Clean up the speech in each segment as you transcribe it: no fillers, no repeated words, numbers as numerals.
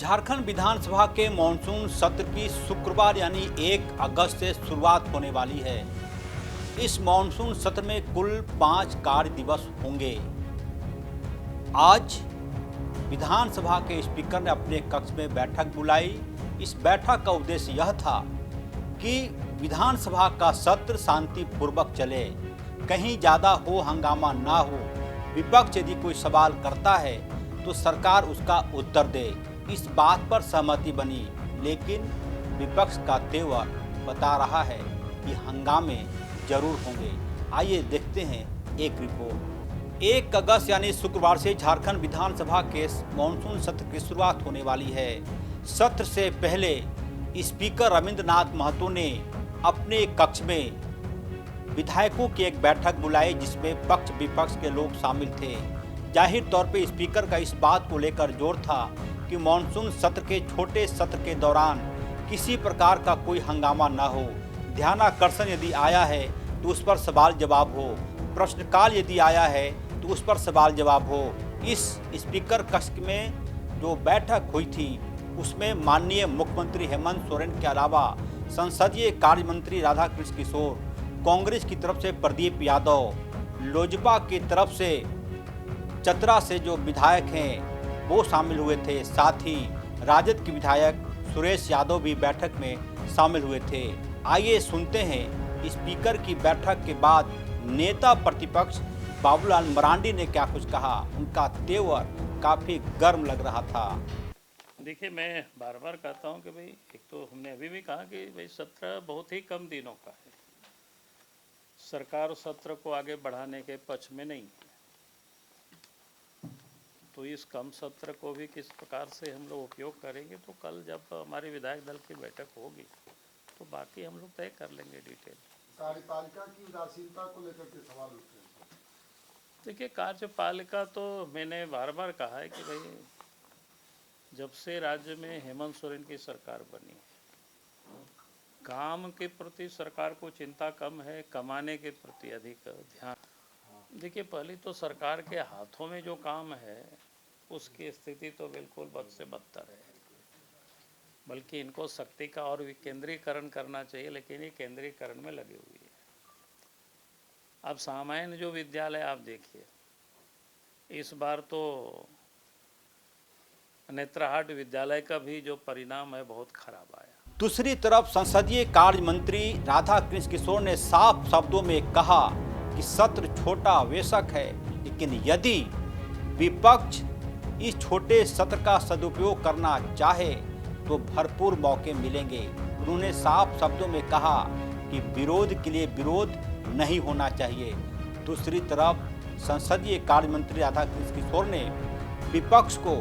झारखंड विधानसभा के मॉनसून सत्र की शुक्रवार यानी 1 अगस्त से शुरुआत होने वाली है। इस मॉनसून सत्र में कुल 5 कार्य दिवस होंगे। आज विधानसभा के स्पीकर ने अपने कक्ष में बैठक बुलाई। इस बैठक का उद्देश्य यह था कि विधानसभा का सत्र शांतिपूर्वक चले, कहीं ज़्यादा हो हंगामा ना हो। विपक्ष यदि कोई सवाल करता है तो सरकार उसका उत्तर दे, इस बात पर सहमति बनी। लेकिन विपक्ष का तेवर बता रहा है कि हंगामे जरूर होंगे। आइए देखते हैं एक रिपोर्ट। 1 अगस्त यानी शुक्रवार से झारखंड विधानसभा के मॉनसून सत्र की शुरुआत होने वाली है। सत्र से पहले स्पीकर रविंद्रनाथ महतो ने अपने कक्ष में विधायकों की एक बैठक बुलाई, जिसमें पक्ष विपक्ष के लोग शामिल थे। जाहिर तौर पे स्पीकर का इस बात को लेकर जोर था कि मॉनसून सत्र के छोटे सत्र के दौरान किसी प्रकार का कोई हंगामा न हो। ध्यानाकर्षण यदि आया है तो उस पर सवाल जवाब हो, प्रश्नकाल यदि आया है तो उस पर सवाल जवाब हो। इस स्पीकर कक्ष में जो बैठक हुई थी उसमें माननीय मुख्यमंत्री हेमंत सोरेन के अलावा संसदीय कार्य मंत्री राधाकृष्ण किशोर, कांग्रेस की तरफ से प्रदीप यादव, लोजपा की तरफ से चतरा से जो विधायक हैं वो शामिल हुए थे। साथ ही राजद के विधायक सुरेश यादव भी बैठक में शामिल हुए थे। आइए सुनते हैं स्पीकर की बैठक के बाद नेता प्रतिपक्ष बाबूलाल मरांडी ने क्या कुछ कहा। उनका तेवर काफी गर्म लग रहा था। देखिए, मैं बार बार कहता हूं कि भाई, एक तो हमने अभी भी कहा कि भाई सत्र बहुत ही कम दिनों का है। सरकार सत्र को आगे बढ़ाने के पक्ष में नहीं है, तो इस कम सत्र को भी किस प्रकार से हम लोग उपयोग करेंगे, तो कल जब हमारे विधायक दल की बैठक होगी तो बाकी हम लोग तय कर लेंगे डिटेल। कार्यपालिका की उदासीनता को लेकर के सवाल उठ रहे हैं। देखिए, कार्यपालिका तो मैंने बार बार कहा है कि भाई, जब से राज्य में हेमंत सोरेन की सरकार बनी, काम के प्रति सरकार को चिंता कम है, कमाने के प्रति अधिक ध्यान। देखिए, पहले तो सरकार के हाथों में जो काम है उसकी स्थिति तो बिल्कुल बद से बदतर है, बल्कि इनको शक्ति का और विकेंद्रीकरण करना चाहिए, लेकिन ये केंद्रीकरण में लगी हुई है। अब सामान्य जो विद्यालय आप देखिए, इस बार तो नेत्राहाट विद्यालय का भी जो परिणाम है बहुत खराब आया। दूसरी तरफ संसदीय कार्य मंत्री राधाकृष्ण किशोर ने साफ शब्दों में कहा कि सत्र छोटा बेशक है, लेकिन यदि विपक्ष इस छोटे सत्र का सदुपयोग करना चाहे तो भरपूर मौके मिलेंगे। उन्होंने साफ शब्दों में कहा कि विरोध के लिए विरोध नहीं होना चाहिए। दूसरी तरफ संसदीय कार्य मंत्री राधाकृष्ण किशोर ने विपक्ष को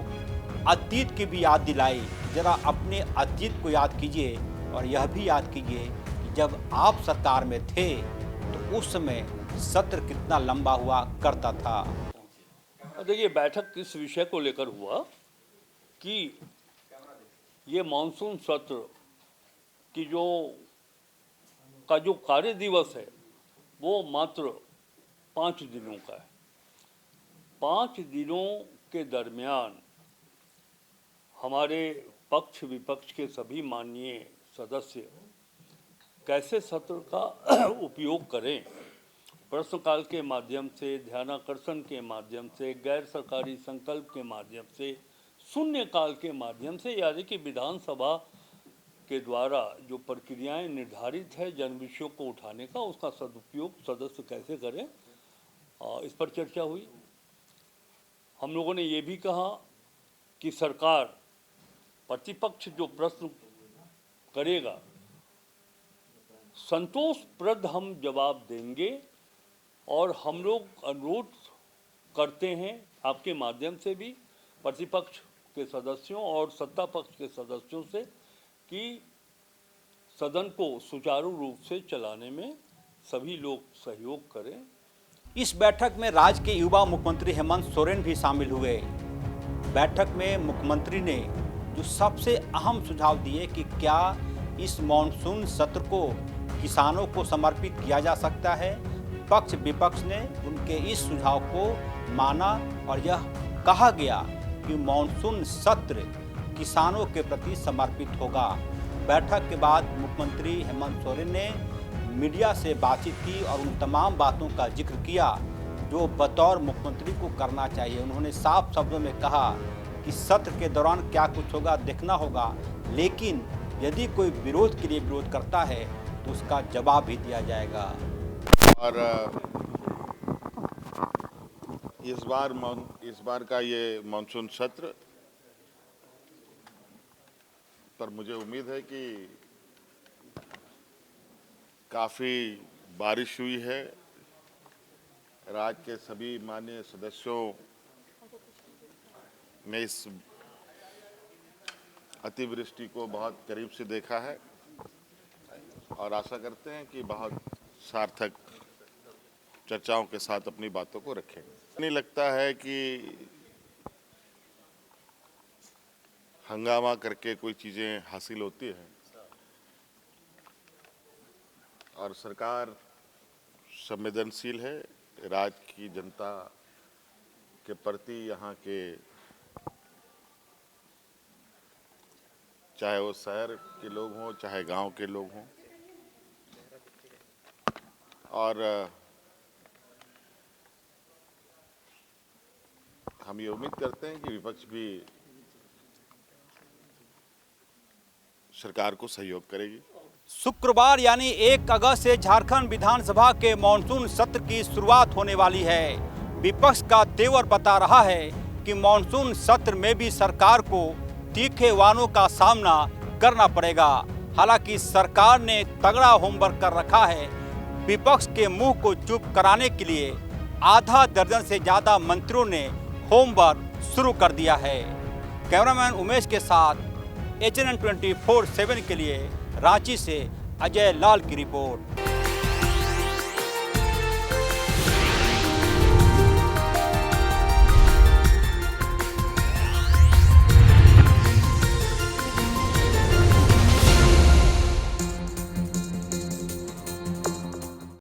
अतीत की भी याद दिलाई। जरा अपने अतीत को याद कीजिए और यह भी याद कीजिए कि जब आप सरकार में थे तो उस समय सत्र कितना लंबा हुआ करता था। देखिए, बैठक किस विषय को लेकर हुआ कि ये मानसून सत्र की जो कार्य दिवस है वो मात्र 5 दिनों का है। 5 दिनों के दरमियान हमारे पक्ष विपक्ष के सभी माननीय सदस्य कैसे सत्र का उपयोग करें, प्रश्नकाल के माध्यम से, ध्यानाकर्षण के माध्यम से, गैर सरकारी संकल्प के माध्यम से, शून्यकाल के माध्यम से, यानी कि विधानसभा के द्वारा जो प्रक्रियाएं निर्धारित है जन विषयों को उठाने का, उसका सदुपयोग सदस्य कैसे करें, इस पर चर्चा हुई। हम लोगों ने ये भी कहा कि सरकार प्रतिपक्ष जो प्रश्न करेगा संतोषप्रद हम जवाब देंगे, और हम लोग अनुरोध करते हैं आपके माध्यम से भी प्रतिपक्ष के सदस्यों और सत्ता पक्ष के सदस्यों से कि सदन को सुचारू रूप से चलाने में सभी लोग सहयोग करें। इस बैठक में राज्य के युवा मुख्यमंत्री हेमंत सोरेन भी शामिल हुए। बैठक में मुख्यमंत्री ने जो सबसे अहम सुझाव दिए कि क्या इस मॉनसून सत्र को किसानों को समर्पित किया जा सकता है। पक्ष विपक्ष ने उनके इस सुझाव को माना और यह कहा गया कि मॉनसून सत्र किसानों के प्रति समर्पित होगा। बैठक के बाद मुख्यमंत्री हेमंत सोरेन ने मीडिया से बातचीत की और उन तमाम बातों का जिक्र किया जो बतौर मुख्यमंत्री को करना चाहिए। उन्होंने साफ शब्दों में कहा कि सत्र के दौरान क्या कुछ होगा देखना होगा, लेकिन यदि कोई विरोध के लिए विरोध करता है तो उसका जवाब भी दिया जाएगा। और इस बार का ये मानसून सत्र पर मुझे उम्मीद है कि काफ़ी बारिश हुई है। राज्य के सभी माननीय सदस्यों ने इस अतिवृष्टि को बहुत करीब से देखा है और आशा करते हैं कि बहुत सार्थक चर्चाओं के साथ अपनी बातों को रखेंगे। नहीं लगता है कि हंगामा करके कोई चीज़ें हासिल होती हैं और सरकार संवेदनशील है राज्य की जनता के प्रति। यहाँ के चाहे वो शहर के लोग हों चाहे गांव के लोग हों, और हम ये उम्मीद करते हैं कि विपक्ष भी सरकार को सहयोग करेगी। शुक्रवार यानी 1 अगस्त से झारखंड विधानसभा के मानसून सत्र की शुरुआत होने वाली है। विपक्ष का तेवर बता रहा है कि मानसून सत्र में भी सरकार को तीखे वारों का सामना करना पड़ेगा। हालांकि सरकार ने तगड़ा होमवर्क कर रखा है। विपक्ष के मुंह को चुप कराने के लिए आधा दर्जन से ज्यादा मंत्रियों ने होमवर्क शुरू कर दिया है। कैमरामैन उमेश के साथ HNN 24/7 के लिए रांची से अजय लाल की रिपोर्ट।